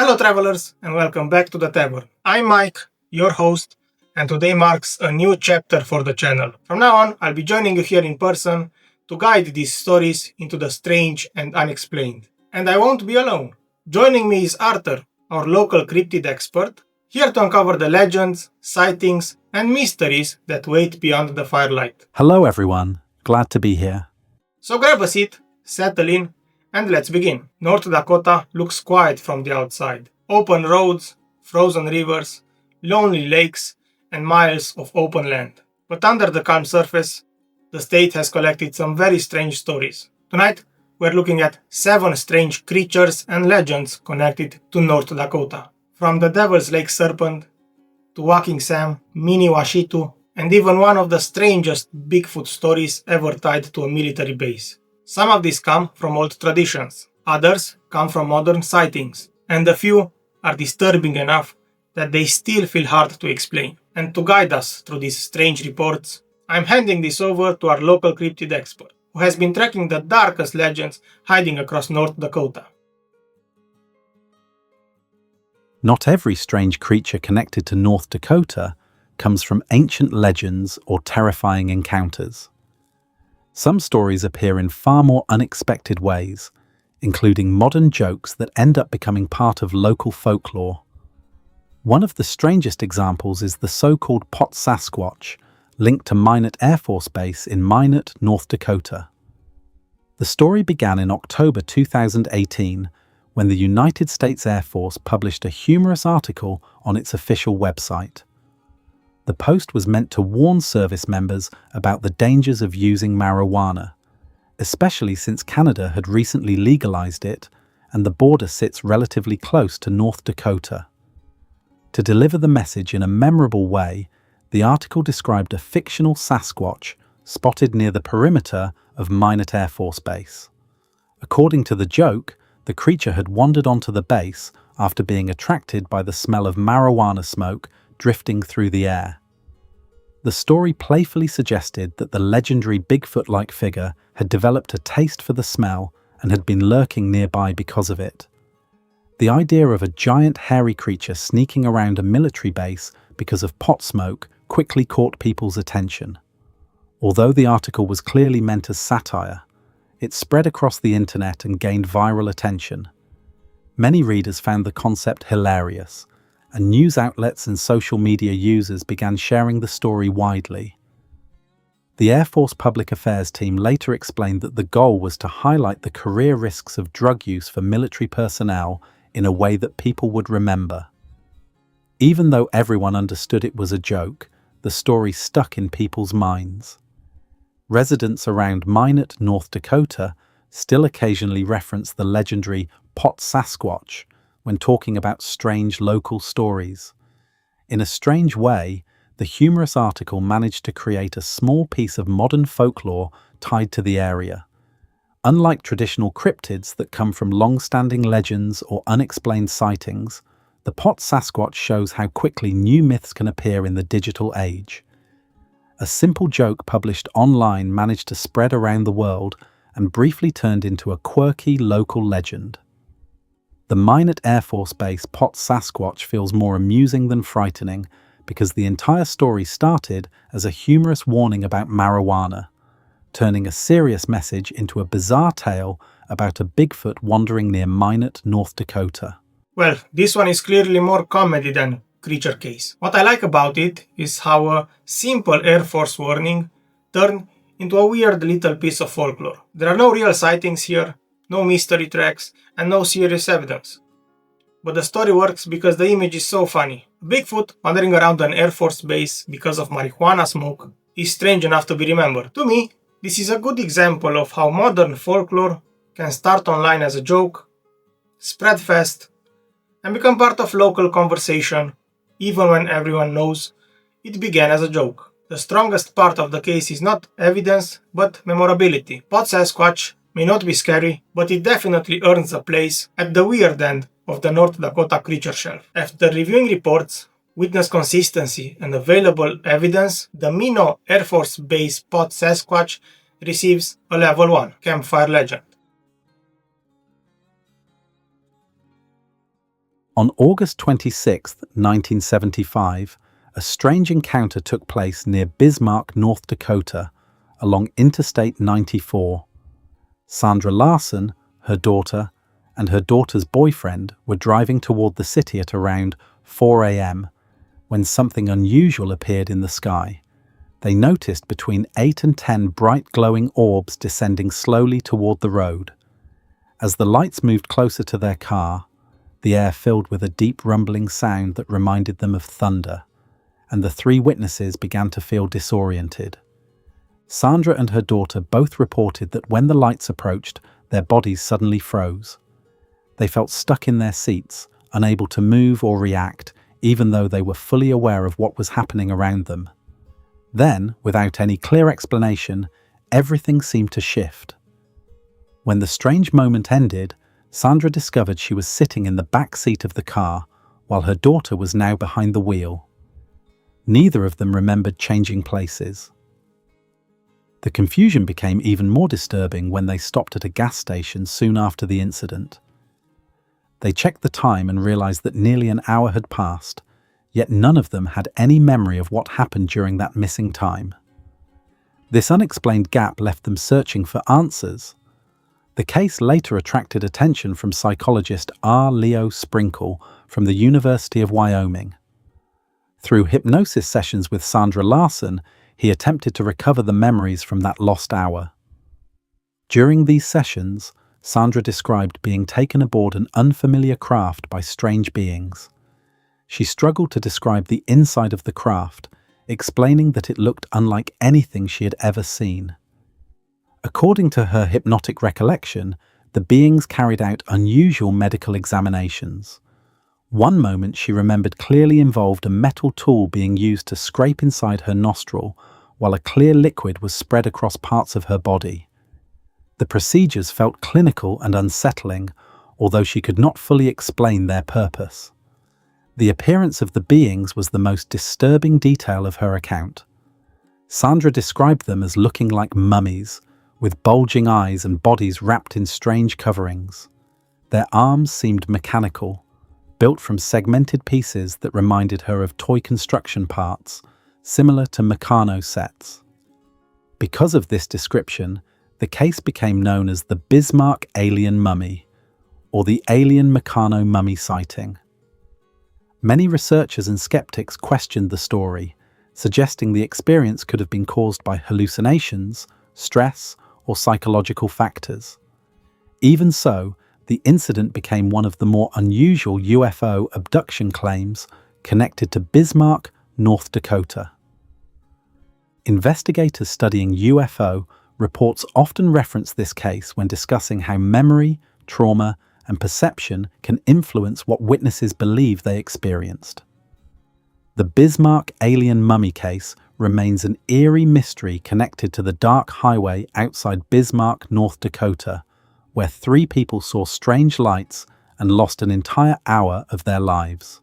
Hello travelers and welcome back to the Tavern. I'm Mike, your host, and today marks a new chapter for the channel. From now on, I'll be joining you here in person to guide these stories into the strange and unexplained. And I won't be alone. Joining me is Arthur, our local cryptid expert, here to uncover the legends, sightings, and mysteries that wait beyond the firelight. Hello everyone, glad to be here. So grab a seat, settle in, and let's begin. North Dakota looks quiet from the outside. Open roads, frozen rivers, lonely lakes, and miles of open land. But under the calm surface, the state has collected some very strange stories. Tonight, we're looking at 7 strange creatures and legends connected to North Dakota. From the Devils Lake Serpent, to Walking Sam, Miniwashitu, and even one of the strangest Bigfoot stories ever tied to a military base. Some of these come from old traditions, others come from modern sightings, and a few are disturbing enough that they still feel hard to explain. And to guide us through these strange reports, I'm handing this over to our local cryptid expert, who has been tracking the darkest legends hiding across North Dakota. Not every strange creature connected to North Dakota comes from ancient legends or terrifying encounters. Some stories appear in far more unexpected ways, including modern jokes that end up becoming part of local folklore. One of the strangest examples is the so-called pot Sasquatch, linked to Minot Air Force Base in Minot, North Dakota. The story began in October 2018 when the United States Air Force published a humorous article on its official website. The post was meant to warn service members about the dangers of using marijuana, especially since Canada had recently legalized it and the border sits relatively close to North Dakota. To deliver the message in a memorable way, the article described a fictional Sasquatch spotted near the perimeter of Minot Air Force Base. According to the joke, the creature had wandered onto the base after being attracted by the smell of marijuana smoke drifting through the air. The story playfully suggested that the legendary Bigfoot-like figure had developed a taste for the smell and had been lurking nearby because of it. The idea of a giant hairy creature sneaking around a military base because of pot smoke quickly caught people's attention. Although the article was clearly meant as satire, it spread across the internet and gained viral attention. Many readers found the concept hilarious, and news outlets and social media users began sharing the story widely. The Air Force Public Affairs team later explained that the goal was to highlight the career risks of drug use for military personnel in a way that people would remember. Even though everyone understood it was a joke, the story stuck in people's minds. Residents around Minot, North Dakota, still occasionally reference the legendary pot Sasquatch when talking about strange local stories. In a strange way, the humorous article managed to create a small piece of modern folklore tied to the area. Unlike traditional cryptids that come from long-standing legends or unexplained sightings, the pot Sasquatch shows how quickly new myths can appear in the digital age. A simple joke published online managed to spread around the world and briefly turned into a quirky local legend. The Minot Air Force Base pot Sasquatch feels more amusing than frightening because the entire story started as a humorous warning about marijuana, turning a serious message into a bizarre tale about a Bigfoot wandering near Minot, North Dakota. Well, this one is clearly more comedy than creature case. What I like about it is how a simple Air Force warning turned into a weird little piece of folklore. There are no real sightings here, no mystery tracks, and no serious evidence. But the story works because the image is so funny. Bigfoot wandering around an Air Force base because of marijuana smoke is strange enough to be remembered. To me, this is a good example of how modern folklore can start online as a joke, spread fast, and become part of local conversation, even when everyone knows it began as a joke. The strongest part of the case is not evidence, but memorability. Pot Sasquatch may not be scary, but it definitely earns a place at the weird end of the North Dakota creature shelf. After reviewing reports, witness consistency, and available evidence, the Minot Air Force Base pot Sasquatch receives a level 1 campfire legend. On August 26, 1975, a strange encounter took place near Bismarck, North Dakota, along Interstate 94. Sandra Larson, her daughter, and her daughter's boyfriend were driving toward the city at around 4 a.m. when something unusual appeared in the sky. They noticed between 8 and 10 bright glowing orbs descending slowly toward the road. As the lights moved closer to their car, the air filled with a deep rumbling sound that reminded them of thunder, and the three witnesses began to feel disoriented. Sandra and her daughter both reported that when the lights approached, their bodies suddenly froze. They felt stuck in their seats, unable to move or react, even though they were fully aware of what was happening around them. Then, without any clear explanation, everything seemed to shift. When the strange moment ended, Sandra discovered she was sitting in the back seat of the car, while her daughter was now behind the wheel. Neither of them remembered changing places. The confusion became even more disturbing when they stopped at a gas station soon after the incident. They checked the time and realized that nearly an hour had passed, yet none of them had any memory of what happened during that missing time. This unexplained gap left them searching for answers. The case later attracted attention from psychologist R. Leo Sprinkle from the University of Wyoming. Through hypnosis sessions with Sandra Larson, he attempted to recover the memories from that lost hour. During these sessions, Sandra described being taken aboard an unfamiliar craft by strange beings. She struggled to describe the inside of the craft, explaining that it looked unlike anything she had ever seen. According to her hypnotic recollection, the beings carried out unusual medical examinations. One moment she remembered clearly involved a metal tool being used to scrape inside her nostril, while a clear liquid was spread across parts of her body. The procedures felt clinical and unsettling, although she could not fully explain their purpose. The appearance of the beings was the most disturbing detail of her account. Sandra described them as looking like mummies, with bulging eyes and bodies wrapped in strange coverings. Their arms seemed mechanical, built from segmented pieces that reminded her of toy construction parts, similar to Meccano sets. Because of this description, the case became known as the Bismarck Alien Mummy, or the Alien Meccano Mummy sighting. Many researchers and skeptics questioned the story, suggesting the experience could have been caused by hallucinations, stress, or psychological factors. Even so, the incident became one of the more unusual UFO abduction claims connected to Bismarck, North Dakota. Investigators studying UFO reports often reference this case when discussing how memory, trauma, and perception can influence what witnesses believe they experienced. The Bismarck Alien Mummy case remains an eerie mystery connected to the dark highway outside Bismarck, North Dakota, where 3 people saw strange lights and lost an entire hour of their lives.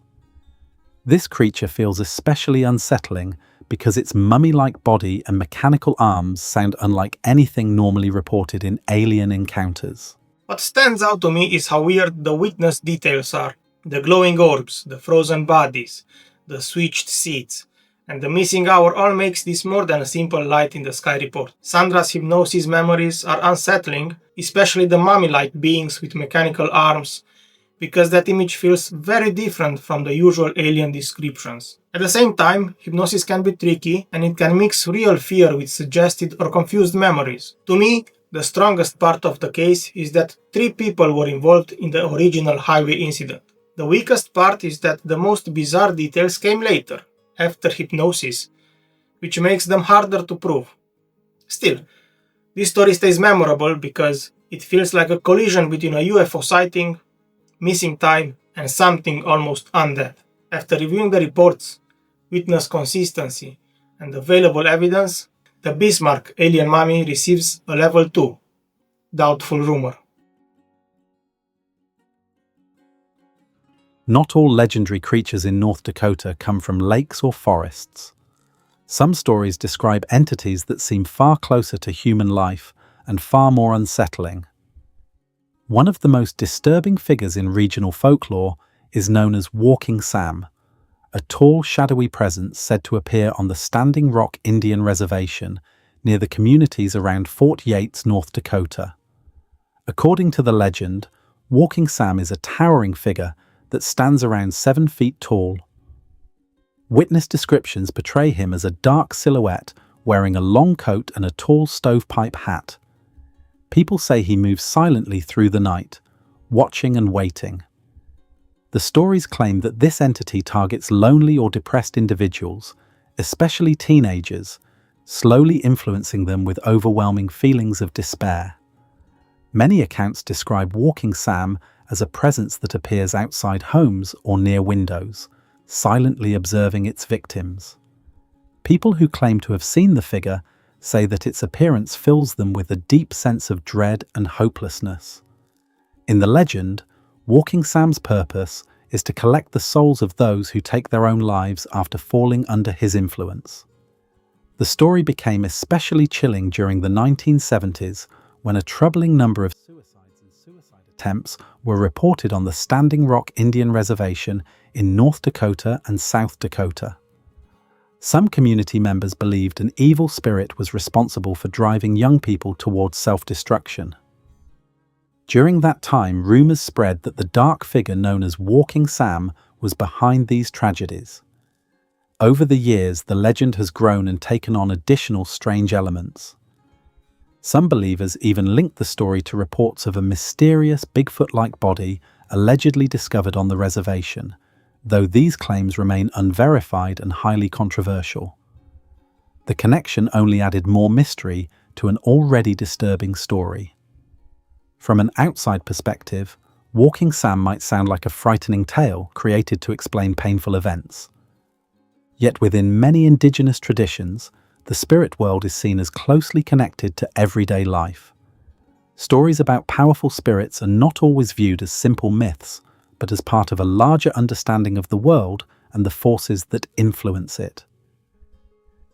This creature feels especially unsettling because its mummy-like body and mechanical arms sound unlike anything normally reported in alien encounters. What stands out to me is how weird the witness details are. The glowing orbs, the frozen bodies, the switched seats, and the missing hour all makes this more than a simple light in the sky report. Sandra's hypnosis memories are unsettling, especially the mummy-like beings with mechanical arms, because that image feels very different from the usual alien descriptions. At the same time, hypnosis can be tricky and it can mix real fear with suggested or confused memories. To me, the strongest part of the case is that 3 people were involved in the original highway incident. The weakest part is that the most bizarre details came later, after hypnosis, which makes them harder to prove. Still, this story stays memorable because it feels like a collision between a UFO sighting, missing time, and something almost undead. After reviewing the reports, witness consistency, and available evidence, the Bismarck Alien Mummy receives a level 2, doubtful rumor. Not all legendary creatures in North Dakota come from lakes or forests. Some stories describe entities that seem far closer to human life and far more unsettling. One of the most disturbing figures in regional folklore is known as Walking Sam, a tall, shadowy presence said to appear on the Standing Rock Indian Reservation near the communities around Fort Yates, North Dakota. According to the legend, Walking Sam is a towering figure that stands around 7 feet tall. Witness descriptions portray him as a dark silhouette wearing a long coat and a tall stovepipe hat. People say he moves silently through the night, watching and waiting. The stories claim that this entity targets lonely or depressed individuals, especially teenagers, slowly influencing them with overwhelming feelings of despair. Many accounts describe Walking Sam as a presence that appears outside homes or near windows, silently observing its victims. People who claim to have seen the figure say that its appearance fills them with a deep sense of dread and hopelessness. In the legend, Walking Sam's purpose is to collect the souls of those who take their own lives after falling under his influence. The story became especially chilling during the 1970s when a troubling number of suicides and suicide attempts were reported on the Standing Rock Indian Reservation in North Dakota and South Dakota. Some community members believed an evil spirit was responsible for driving young people towards self-destruction. During that time, rumors spread that the dark figure known as Walking Sam was behind these tragedies. Over the years, the legend has grown and taken on additional strange elements. Some believers even linked the story to reports of a mysterious Bigfoot-like body allegedly discovered on the reservation, though these claims remain unverified and highly controversial. The connection only added more mystery to an already disturbing story. From an outside perspective, Walking Sam might sound like a frightening tale created to explain painful events. Yet within many indigenous traditions, the spirit world is seen as closely connected to everyday life. Stories about powerful spirits are not always viewed as simple myths, but as part of a larger understanding of the world and the forces that influence it.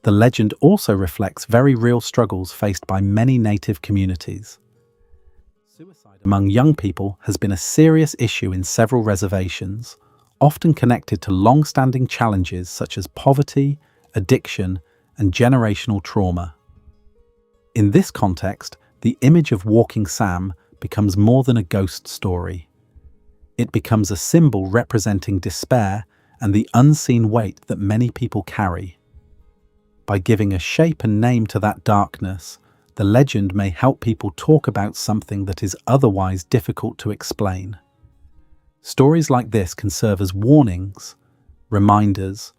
The legend also reflects very real struggles faced by many native communities. Suicide among young people has been a serious issue in several reservations, often connected to long-standing challenges such as poverty, addiction, and generational trauma. In this context, the image of Walking Sam becomes more than a ghost story. It becomes a symbol representing despair and the unseen weight that many people carry. By giving a shape and name to that darkness, the legend may help people talk about something that is otherwise difficult to explain. Stories like this can serve as warnings, reminders,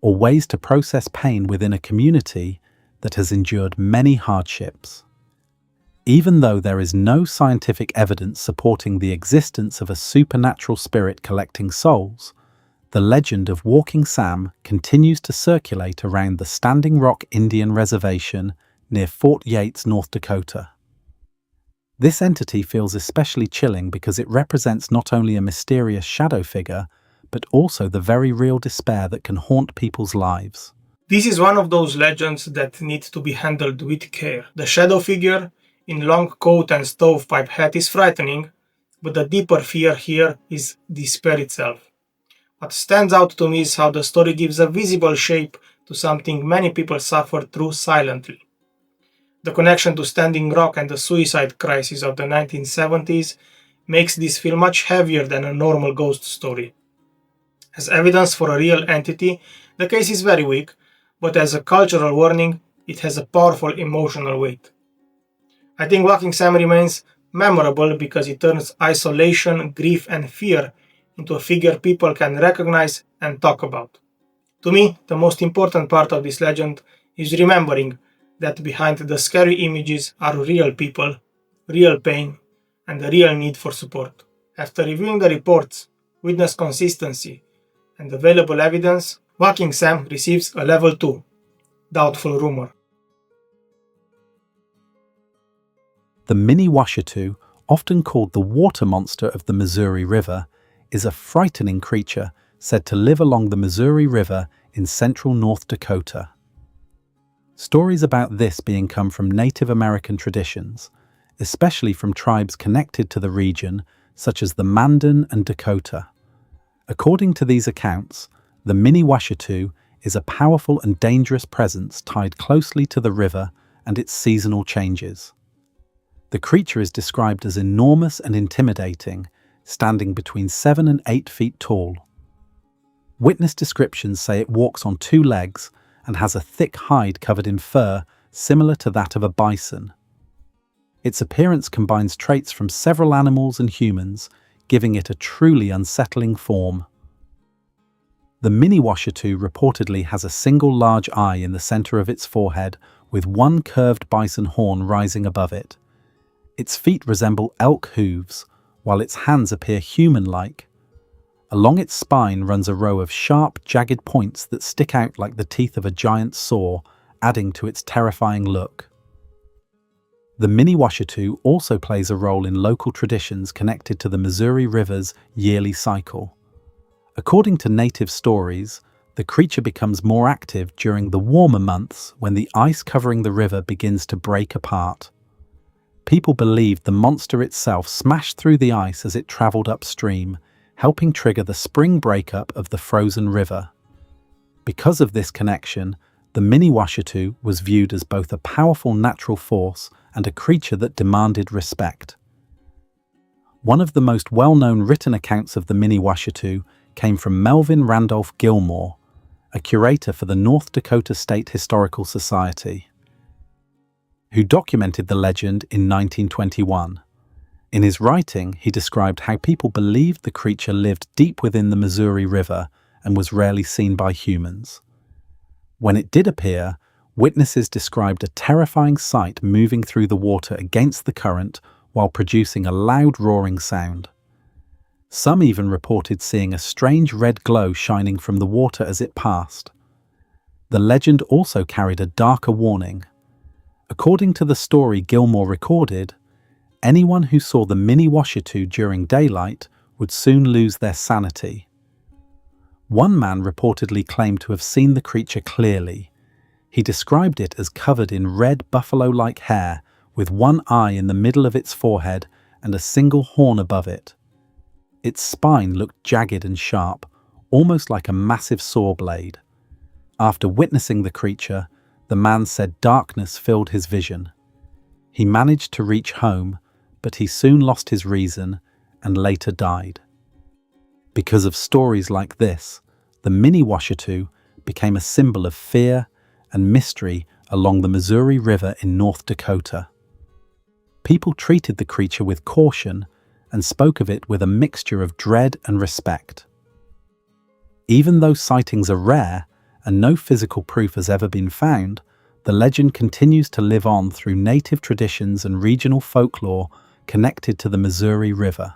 or ways to process pain within a community that has endured many hardships. Even though there is no scientific evidence supporting the existence of a supernatural spirit collecting souls, the legend of Walking Sam continues to circulate around the Standing Rock Indian Reservation near Fort Yates, North Dakota. This entity feels especially chilling because it represents not only a mysterious shadow figure, but also the very real despair that can haunt people's lives. This is one of those legends that need to be handled with care. The shadow figure in long coat and stovepipe hat is frightening, but the deeper fear here is despair itself. What stands out to me is how the story gives a visible shape to something many people suffer through silently. The connection to Standing Rock and the suicide crisis of the 1970s makes this feel much heavier than a normal ghost story. As evidence for a real entity, the case is very weak, but as a cultural warning, it has a powerful emotional weight. I think Walking Sam remains memorable because it turns isolation, grief, and fear into a figure people can recognize and talk about. To me, the most important part of this legend is remembering that behind the scary images are real people, real pain, and a real need for support. After reviewing the reports, witness consistency, and available evidence, Walking Sam receives a level 2, doubtful rumor. The Miniwashitu, often called the water monster of the Missouri River, is a frightening creature said to live along the Missouri River in central North Dakota. Stories about this being come from Native American traditions, especially from tribes connected to the region such as the Mandan and Dakota. According to these accounts, the Miniwashitu is a powerful and dangerous presence tied closely to the river and its seasonal changes. The creature is described as enormous and intimidating, standing between 7 and 8 feet tall. Witness descriptions say it walks on 2 legs and has a thick hide covered in fur similar to that of a bison. Its appearance combines traits from several animals and humans, giving it a truly unsettling form. The Miniwashitu reportedly has a single large eye in the center of its forehead, with one curved bison horn rising above it. Its feet resemble elk hooves, while its hands appear human-like. Along its spine runs a row of sharp, jagged points that stick out like the teeth of a giant saw, adding to its terrifying look. The Miniwashitu also plays a role in local traditions connected to the Missouri River's yearly cycle. According to native stories, the creature becomes more active during the warmer months when the ice covering the river begins to break apart. People believed the monster itself smashed through the ice as it traveled upstream, helping trigger the spring breakup of the frozen river. Because of this connection, the Miniwashitu was viewed as both a powerful natural force and a creature that demanded respect. One of the most well-known written accounts of the Miniwashitu came from Melvin Randolph Gilmore, a curator for the North Dakota State Historical Society, who documented the legend in 1921. In his writing, he described how people believed the creature lived deep within the Missouri River and was rarely seen by humans. When it did appear, witnesses described a terrifying sight moving through the water against the current while producing a loud roaring sound. Some even reported seeing a strange red glow shining from the water as it passed. The legend also carried a darker warning. According to the story Gilmore recorded, anyone who saw the Miniwashitu during daylight would soon lose their sanity. One man reportedly claimed to have seen the creature clearly. He described it as covered in red buffalo-like hair, with one eye in the middle of its forehead and a single horn above it. Its spine looked jagged and sharp, almost like a massive saw blade. After witnessing the creature, the man said darkness filled his vision. He managed to reach home, but he soon lost his reason and later died. Because of stories like this, the Miniwashitu became a symbol of fear and mystery along the Missouri River in North Dakota. People treated the creature with caution and spoke of it with a mixture of dread and respect. Even though sightings are rare and no physical proof has ever been found, the legend continues to live on through native traditions and regional folklore connected to the Missouri River.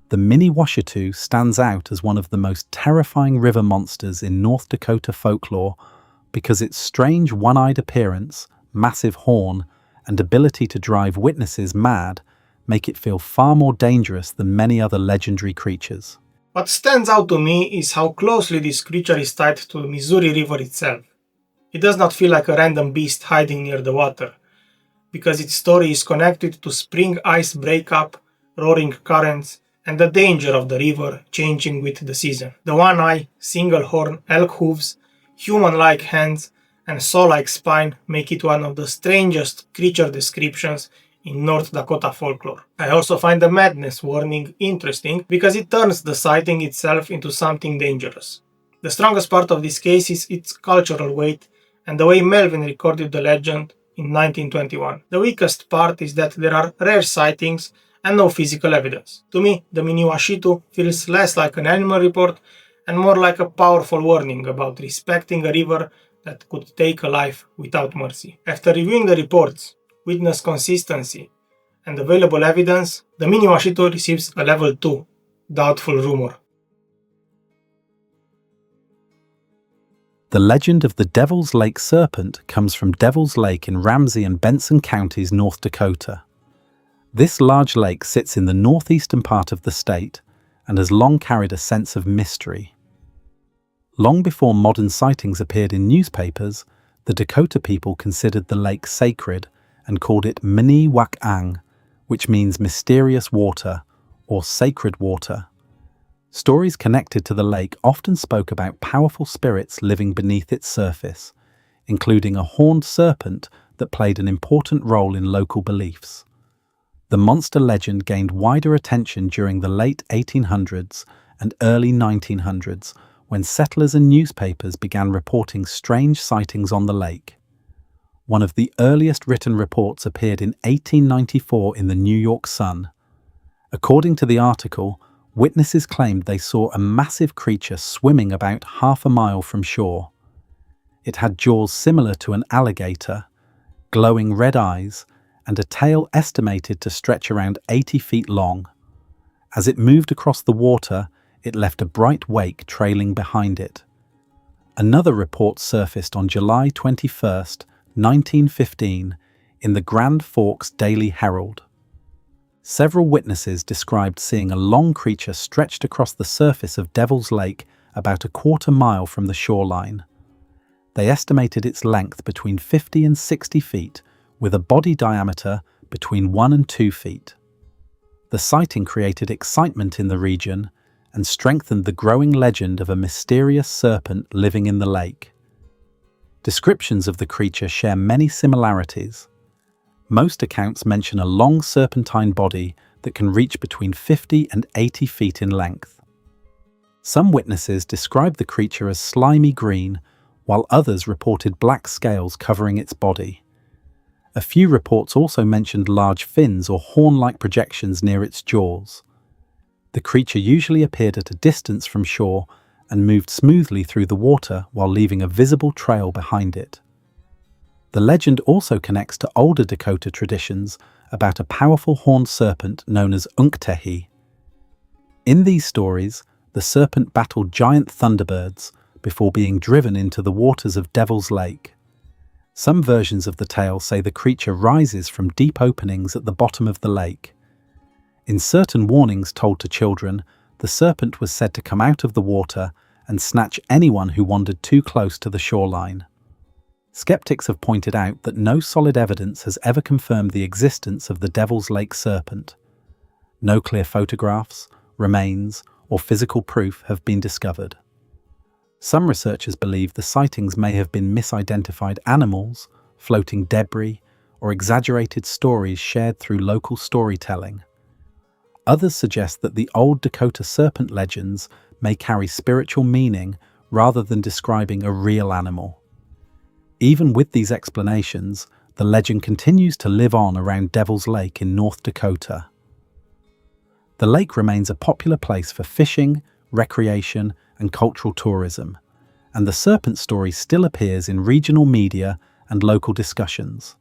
The Miniwashitu stands out as one of the most terrifying river monsters in North Dakota folklore because its strange one-eyed appearance, massive horn, and ability to drive witnesses mad make it feel far more dangerous than many other legendary creatures. What stands out to me is how closely this creature is tied to the Missouri River itself. It does not feel like a random beast hiding near the water, because its story is connected to spring ice breakup, roaring currents, and the danger of the river changing with the season. The one-eye, single-horn elk hooves, human-like hands, and saw-like spine make it one of the strangest creature descriptions in North Dakota folklore. I also find the madness warning interesting because it turns the sighting itself into something dangerous. The strongest part of this case is its cultural weight and the way Melvin recorded the legend in 1921. The weakest part is that there are rare sightings and no physical evidence. To me, the Miniwashitu feels less like an animal report and more like a powerful warning about respecting a river that could take a life without mercy. After reviewing the reports, witness consistency, and available evidence, the Miniwashitu receives a level 2, doubtful rumor. The legend of the Devils Lake Serpent comes from Devils Lake in Ramsey and Benson counties, North Dakota. This large lake sits in the northeastern part of the state and has long carried a sense of mystery. Long before modern sightings appeared in newspapers, the Dakota people considered the lake sacred and called it Miniwashitu, which means mysterious water or sacred water. Stories connected to the lake often spoke about powerful spirits living beneath its surface, including a horned serpent that played an important role in local beliefs. The monster legend gained wider attention during the late 1800s and early 1900s when settlers and newspapers began reporting strange sightings on the lake. One of the earliest written reports appeared in 1894 in the New York Sun. According to the article, witnesses claimed they saw a massive creature swimming about half a mile from shore. It had jaws similar to an alligator, glowing red eyes, and a tail estimated to stretch around 80 feet long. As it moved across the water, it left a bright wake trailing behind it. Another report surfaced on July 21, 1915, in the Grand Forks Daily Herald. Several witnesses described seeing a long creature stretched across the surface of Devils Lake about a quarter-mile from the shoreline. They estimated its length between 50 and 60 feet, with a body diameter between 1 and 2 feet. The sighting created excitement in the region and strengthened the growing legend of a mysterious serpent living in the lake. Descriptions of the creature share many similarities. Most accounts mention a long serpentine body that can reach between 50 and 80 feet in length. Some witnesses described the creature as slimy green, while others reported black scales covering its body. A few reports also mentioned large fins or horn-like projections near its jaws. The creature usually appeared at a distance from shore and moved smoothly through the water while leaving a visible trail behind it. The legend also connects to older Dakota traditions about a powerful horned serpent known as Unsettling. In these stories, the serpent battled giant thunderbirds before being driven into the waters of Devils Lake. Some versions of the tale say the creature rises from deep openings at the bottom of the lake. In certain warnings told to children, the serpent was said to come out of the water and snatch anyone who wandered too close to the shoreline. Skeptics have pointed out that no solid evidence has ever confirmed the existence of the Devils Lake Serpent. No clear photographs, remains, or physical proof have been discovered. Some researchers believe the sightings may have been misidentified animals, floating debris, or exaggerated stories shared through local storytelling. Others suggest that the old Dakota serpent legends may carry spiritual meaning rather than describing a real animal. Even with these explanations, the legend continues to live on around Devils Lake in North Dakota. The lake remains a popular place for fishing, recreation, and cultural tourism, and the serpent story still appears in regional media and local discussions.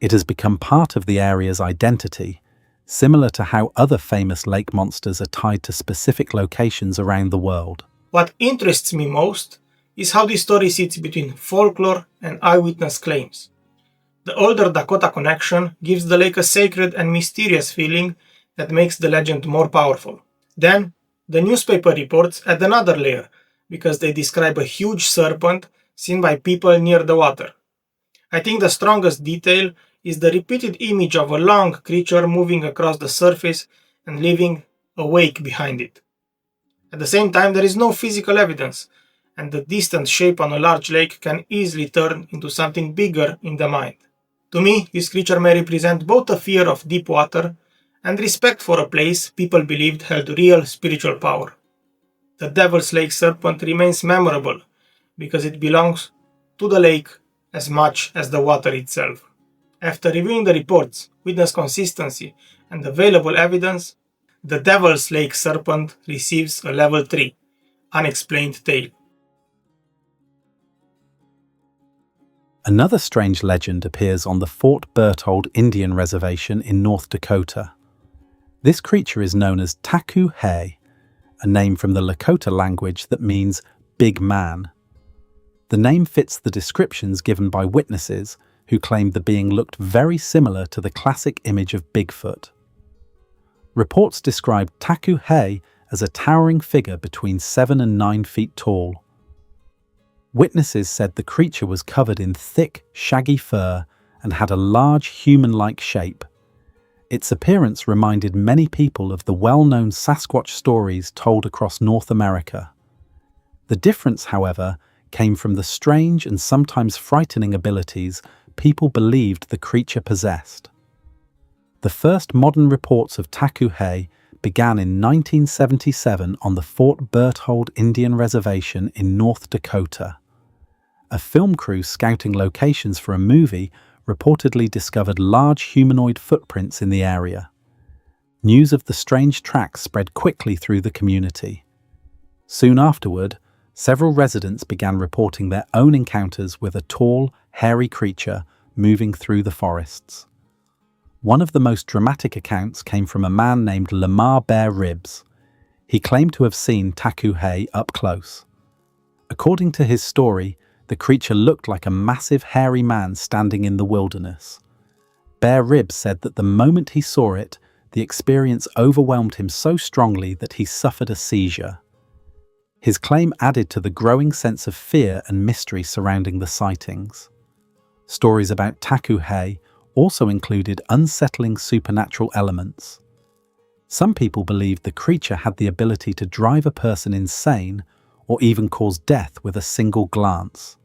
It has become part of the area's identity, similar to how other famous lake monsters are tied to specific locations around the world. What interests me most is how this story sits between folklore and eyewitness claims. The older Dakota connection gives the lake a sacred and mysterious feeling that makes the legend more powerful. Then, the newspaper reports add another layer because they describe a huge serpent seen by people near the water. I think the strongest detail is the repeated image of a long creature moving across the surface and leaving a wake behind it. At the same time, there is no physical evidence, and the distant shape on a large lake can easily turn into something bigger in the mind. To me, this creature may represent both a fear of deep water and respect for a place people believed held real spiritual power. The Devils Lake Serpent remains memorable because it belongs to the lake as much as the water itself. After reviewing the reports, witness consistency, and available evidence, the Devils Lake Serpent receives a level 3, unexplained tale. Another strange legend appears on the Fort Berthold Indian Reservation in North Dakota. This creature is known as Taku-He, a name from the Lakota language that means big man. The name fits the descriptions given by witnesses who claimed the being looked very similar to the classic image of Bigfoot. Reports described Taku-He as a towering figure between 7 and 9 feet tall. Witnesses said the creature was covered in thick, shaggy fur and had a large human-like shape. Its appearance reminded many people of the well-known Sasquatch stories told across North America. The difference, however, came from the strange and sometimes frightening abilities people believed the creature possessed. The first modern reports of Taku-He began in 1977 on the Fort Berthold Indian Reservation in North Dakota. A film crew scouting locations for a movie reportedly discovered large humanoid footprints in the area. News of the strange tracks spread quickly through the community. Soon afterward, several residents began reporting their own encounters with a tall, hairy creature moving through the forests. One of the most dramatic accounts came from a man named Lamar Bear Ribs. He claimed to have seen Taku-He up close. According to his story, the creature looked like a massive hairy man standing in the wilderness. Bear Ribs said that the moment he saw it, the experience overwhelmed him so strongly that he suffered a seizure. His claim added to the growing sense of fear and mystery surrounding the sightings. Stories about Taku-He also included unsettling supernatural elements. Some people believed the creature had the ability to drive a person insane or even cause death with a single glance.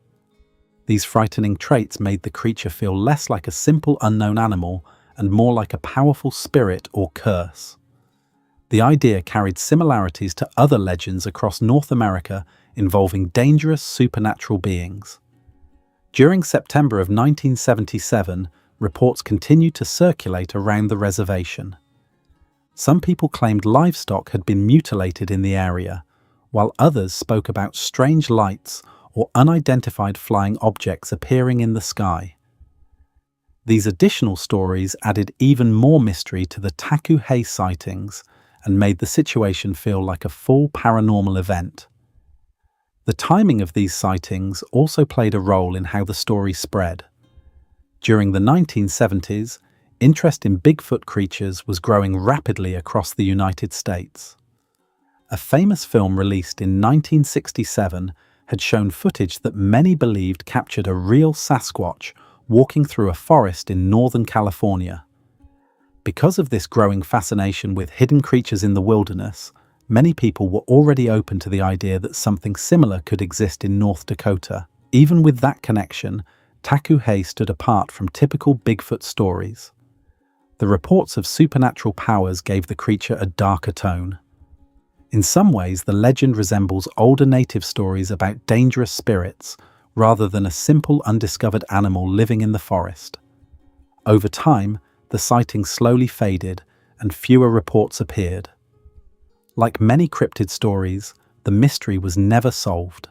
These frightening traits made the creature feel less like a simple unknown animal and more like a powerful spirit or curse. The idea carried similarities to other legends across North America involving dangerous supernatural beings. During September of 1977, reports continued to circulate around the reservation. Some people claimed livestock had been mutilated in the area, while others spoke about strange lights or unidentified flying objects appearing in the sky. These additional stories added even more mystery to the Taku-He sightings and made the situation feel like a full paranormal event. The timing of these sightings also played a role in how the story spread. During the 1970s, interest in Bigfoot creatures was growing rapidly across the United States. A famous film released in 1967 had shown footage that many believed captured a real Sasquatch walking through a forest in Northern California. Because of this growing fascination with hidden creatures in the wilderness, many people were already open to the idea that something similar could exist in North Dakota. Even with that connection, Taku-He stood apart from typical Bigfoot stories. The reports of supernatural powers gave the creature a darker tone. In some ways, the legend resembles older native stories about dangerous spirits, rather than a simple undiscovered animal living in the forest. Over time, the sightings slowly faded and fewer reports appeared. Like many cryptid stories, the mystery was never solved.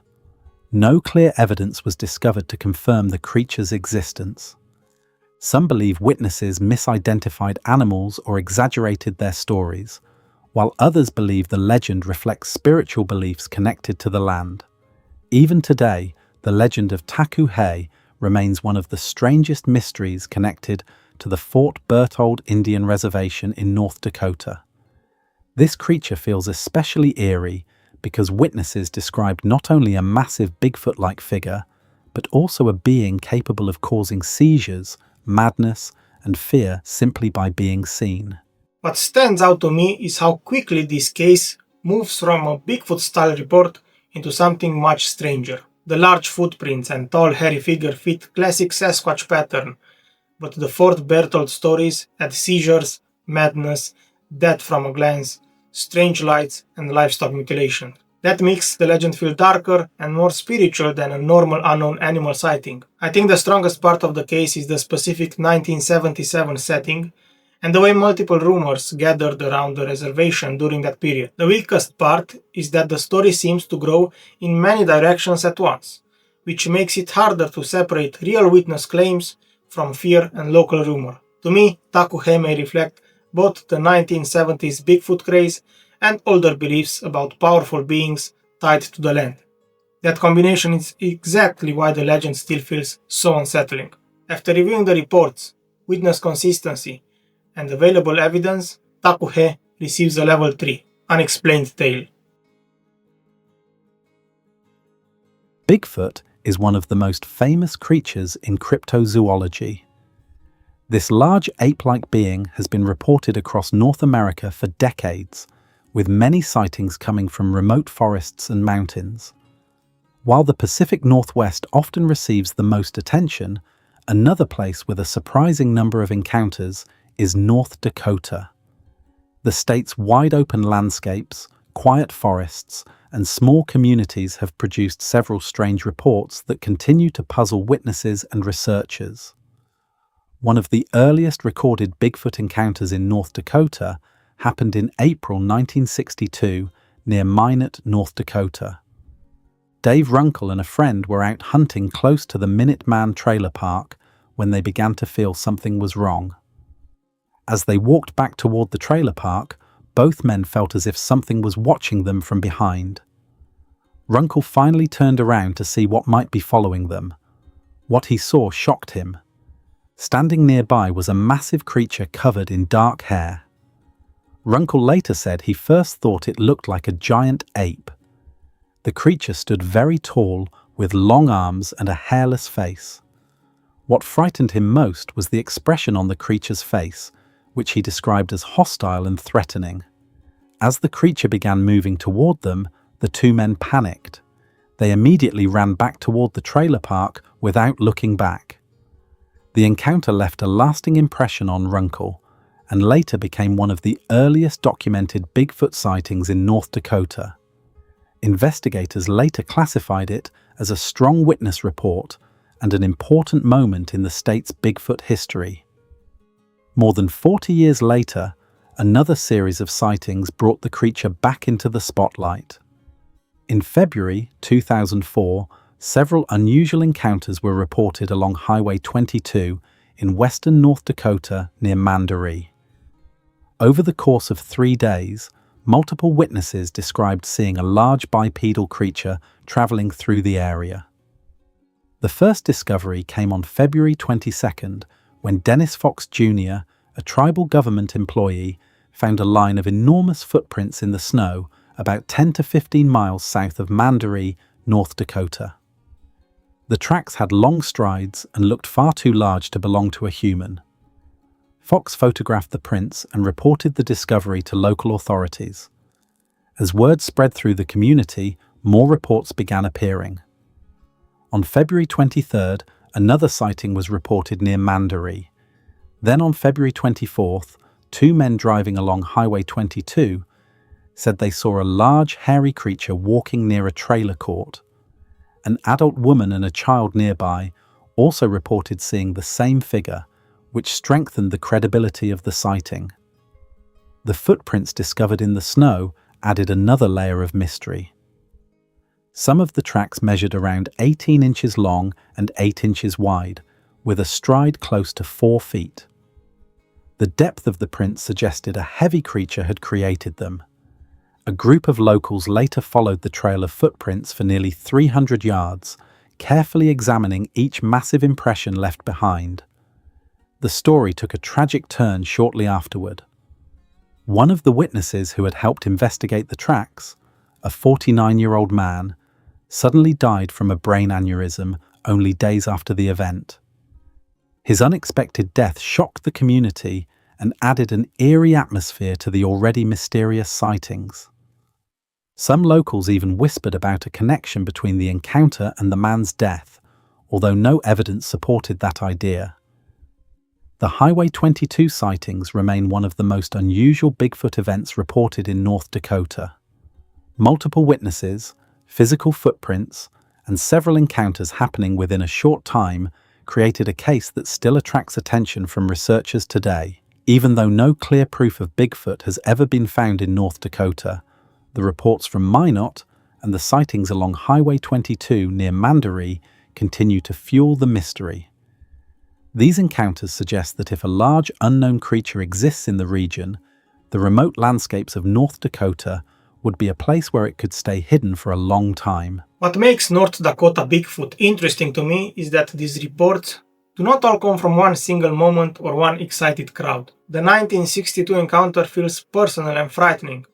No clear evidence was discovered to confirm the creature's existence. Some believe witnesses misidentified animals or exaggerated their stories, while others believe the legend reflects spiritual beliefs connected to the land. Even today, the legend of Taku-He remains one of the strangest mysteries connected to the Fort Berthold Indian Reservation in North Dakota. This creature feels especially eerie because witnesses described not only a massive Bigfoot-like figure, but also a being capable of causing seizures, madness, and fear simply by being seen. What stands out to me is how quickly this case moves from a Bigfoot-style report into something much stranger. The large footprints and tall hairy figure fit classic Sasquatch pattern, but the Fort Berthold stories add seizures, madness, death from a glance, strange lights, and livestock mutilation. That makes the legend feel darker and more spiritual than a normal unknown animal sighting. I think the strongest part of the case is the specific 1977 setting and the way multiple rumors gathered around the reservation during that period. The weakest part is that the story seems to grow in many directions at once, which makes it harder to separate real witness claims from fear and local rumor. To me, Taku-He may reflect both the 1970s Bigfoot craze and older beliefs about powerful beings tied to the land. That combination is exactly why the legend still feels so unsettling. After reviewing the reports, witness consistency, and available evidence, Taku-He receives a level 3, unexplained tale. Bigfoot is one of the most famous creatures in cryptozoology. This large ape-like being has been reported across North America for decades, with many sightings coming from remote forests and mountains. While the Pacific Northwest often receives the most attention, another place with a surprising number of encounters is North Dakota. The state's wide-open landscapes, quiet forests, and small communities have produced several strange reports that continue to puzzle witnesses and researchers. One of the earliest recorded Bigfoot encounters in North Dakota happened in April 1962 near Minot, North Dakota. Dave Runkle and a friend were out hunting close to the Minot trailer park when they began to feel something was wrong. As they walked back toward the trailer park, both men felt as if something was watching them from behind. Runkle finally turned around to see what might be following them. What he saw shocked him. Standing nearby was a massive creature covered in dark hair. Runkle later said he first thought it looked like a giant ape. The creature stood very tall, with long arms and a hairless face. What frightened him most was the expression on the creature's face, which he described as hostile and threatening. As the creature began moving toward them, the two men panicked. They immediately ran back toward the trailer park without looking back. The encounter left a lasting impression on Runkle, and later became one of the earliest documented Bigfoot sightings in North Dakota. Investigators later classified it as a strong witness report and an important moment in the state's Bigfoot history. More than 40 years later, another series of sightings brought the creature back into the spotlight. In February 2004, several unusual encounters were reported along Highway 22 in western North Dakota near Mandaree. Over the course of 3 days, multiple witnesses described seeing a large bipedal creature traveling through the area. The first discovery came on February 22nd, when Dennis Fox Jr., a tribal government employee, found a line of enormous footprints in the snow about 10 to 15 miles south of Mandaree, North Dakota. The tracks had long strides and looked far too large to belong to a human. Fox photographed the prints and reported the discovery to local authorities. As word spread through the community, more reports began appearing. On February 23rd, another sighting was reported near Mandaree. Then on February 24th, 2 men driving along Highway 22 said they saw a large, hairy creature walking near a trailer court. An adult woman and a child nearby also reported seeing the same figure, which strengthened the credibility of the sighting. The footprints discovered in the snow added another layer of mystery. Some of the tracks measured around 18 inches long and 8 inches wide, with a stride close to 4 feet. The depth of the prints suggested a heavy creature had created them. A group of locals later followed the trail of footprints for nearly 300 yards, carefully examining each massive impression left behind. The story took a tragic turn shortly afterward. One of the witnesses who had helped investigate the tracks, a 49-year-old man, suddenly died from a brain aneurysm only days after the event. His unexpected death shocked the community and added an eerie atmosphere to the already mysterious sightings. Some locals even whispered about a connection between the encounter and the man's death, although no evidence supported that idea. The Highway 22 sightings remain one of the most unusual Bigfoot events reported in North Dakota. Multiple witnesses, physical footprints, and several encounters happening within a short time created a case that still attracts attention from researchers today. Even though no clear proof of Bigfoot has ever been found in North Dakota, the reports from Minot and the sightings along Highway 22 near Mandaree continue to fuel the mystery. These encounters suggest that if a large unknown creature exists in the region, the remote landscapes of North Dakota would be a place where it could stay hidden for a long time. What makes North Dakota Bigfoot interesting to me is that these reports do not all come from one single moment or one excited crowd. The 1962 encounter feels personal and frightening,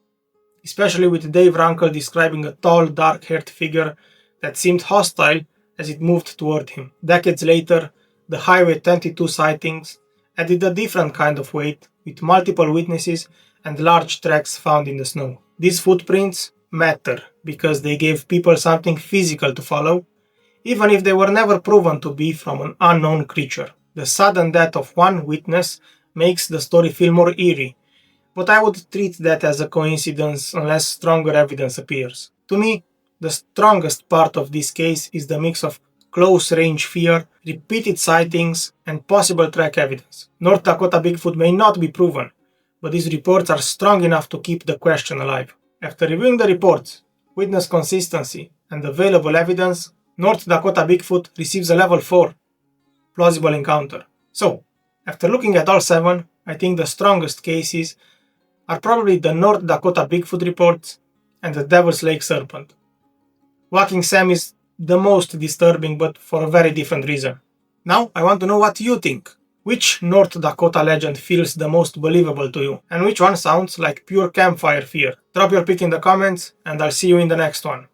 especially with Dave Runkle describing a tall, dark-haired figure that seemed hostile as it moved toward him. Decades later, the Highway 22 sightings added a different kind of weight with multiple witnesses and large tracks found in the snow. These footprints matter because they gave people something physical to follow, even if they were never proven to be from an unknown creature. The sudden death of one witness makes the story feel more eerie, but I would treat that as a coincidence unless stronger evidence appears. To me, the strongest part of this case is the mix of close-range fear, repeated sightings, and possible track evidence. North Dakota Bigfoot may not be proven, but these reports are strong enough to keep the question alive. After reviewing the reports, witness consistency, and available evidence, North Dakota Bigfoot receives a level 4 plausible encounter. So, after looking at all 7, I think the strongest cases are probably the North Dakota Bigfoot reports and the Devils Lake Serpent. Walking Sam is the most disturbing, but for a very different reason. Now I want to know what you think. Which North Dakota legend feels the most believable to you, and which one sounds like pure campfire fear? Drop your pick in the comments, and I'll see you in the next one.